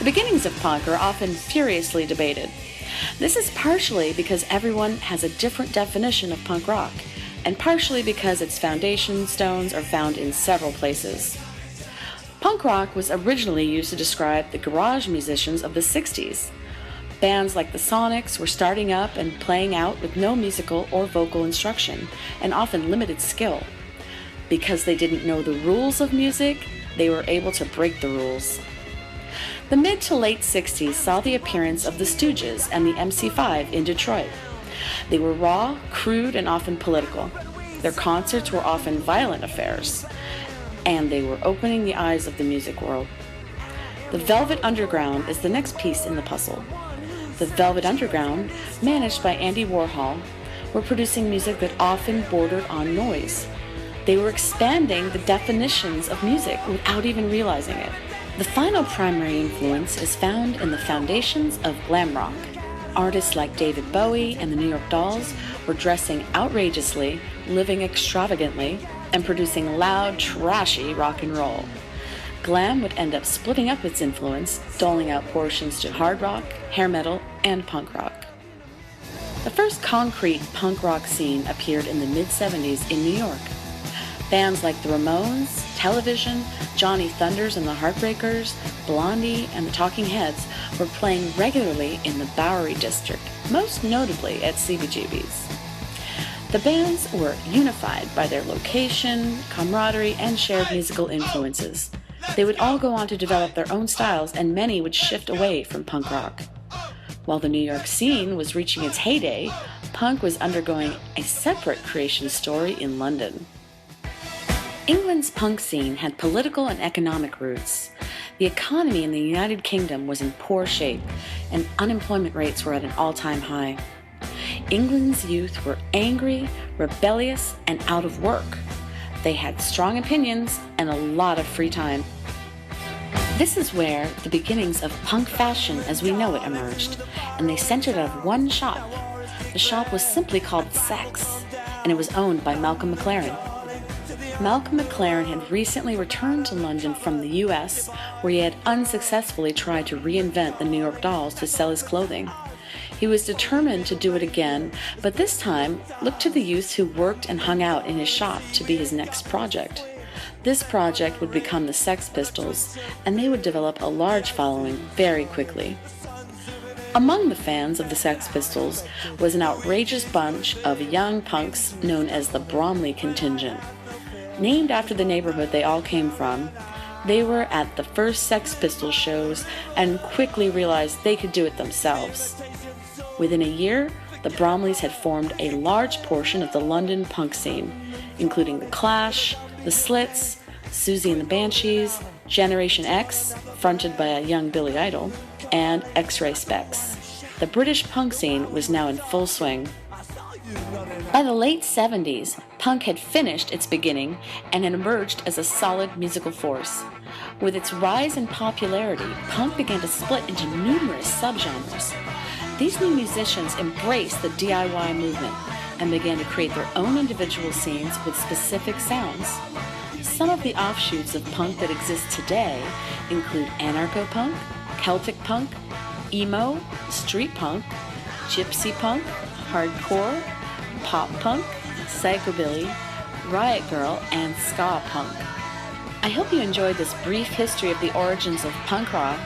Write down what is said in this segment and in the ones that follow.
beginnings of punk are often furiously debated. This is partially because everyone has a different definition of punk rock, and partially because its foundation stones are found in several places. Punk rock was originally used to describe the garage musicians of the 60s. Bands like the Sonics were starting up and playing out with no musical or vocal instruction, and often limited skill. Because they didn't know the rules of music, they were able to break the rules. The mid to late 60s saw the appearance of the Stooges and the MC5 in Detroit. They were raw, crude, and often political. Their concerts were often violent affairs, and they were opening the eyes of the music world. The Velvet Underground is the next piece in the puzzle. The Velvet Underground, managed by Andy Warhol, were producing music that often bordered on noise. They were expanding the definitions of music without even realizing it. The final primary influence is found in the foundations of glam rock. Artists like David Bowie and the New York Dolls were dressing outrageously, living extravagantly, and producing loud, trashy rock and roll. Glam would end up splitting up its influence, doling out portions to hard rock, hair metal, and punk rock. The first concrete punk rock scene appeared in the mid-70s in New York. Bands like the Ramones, Television, Johnny Thunders and the Heartbreakers, Blondie, and the Talking Heads were playing regularly in the Bowery District, most notably at CBGB's. The bands were unified by their location, camaraderie, and shared musical influences. They would all go on to develop their own styles, and many would shift away from punk rock. While the New York scene was reaching its heyday, punk was undergoing a separate creation story in London. England's punk scene had political and economic roots. The economy in the United Kingdom was in poor shape, and unemployment rates were at an all-time high. England's youth were angry, rebellious, and out of work. They had strong opinions and a lot of free time. This is where the beginnings of punk fashion as we know it emerged, and they centered out of one shop. The shop was simply called Sex, and it was owned by Malcolm McLaren. Malcolm McLaren had recently returned to London from the US, where he had unsuccessfully tried to reinvent the New York Dolls to sell his clothing. He was determined to do it again, but this time looked to the youths who worked and hung out in his shop to be his next project. This project would become the Sex Pistols, and they would develop a large following very quickly. Among the fans of the Sex Pistols was an outrageous bunch of young punks known as the Bromley Contingent. Named after the neighborhood they all came from, they were at the first Sex Pistols shows and quickly realized they could do it themselves. Within a year, the Bromleys had formed a large portion of the London punk scene, including The Clash, The Slits, Susie and the Banshees, Generation X, fronted by a young Billy Idol, and X-Ray Specs. The British punk scene was now in full swing. By the late 70s, punk had finished its beginning and had emerged as a solid musical force. With its rise in popularity, punk began to split into numerous subgenres. These new musicians embraced the DIY movement and began to create their own individual scenes with specific sounds. Some of the offshoots of punk that exist today include anarcho-punk, Celtic punk, emo, street punk, gypsy punk, hardcore, pop punk, psychobilly, riot girl, and ska punk. I hope you enjoyed this brief history of the origins of punk rock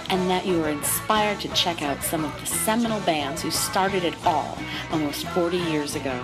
and that you were inspired to check out some of the seminal bands who started it all almost 40 years ago.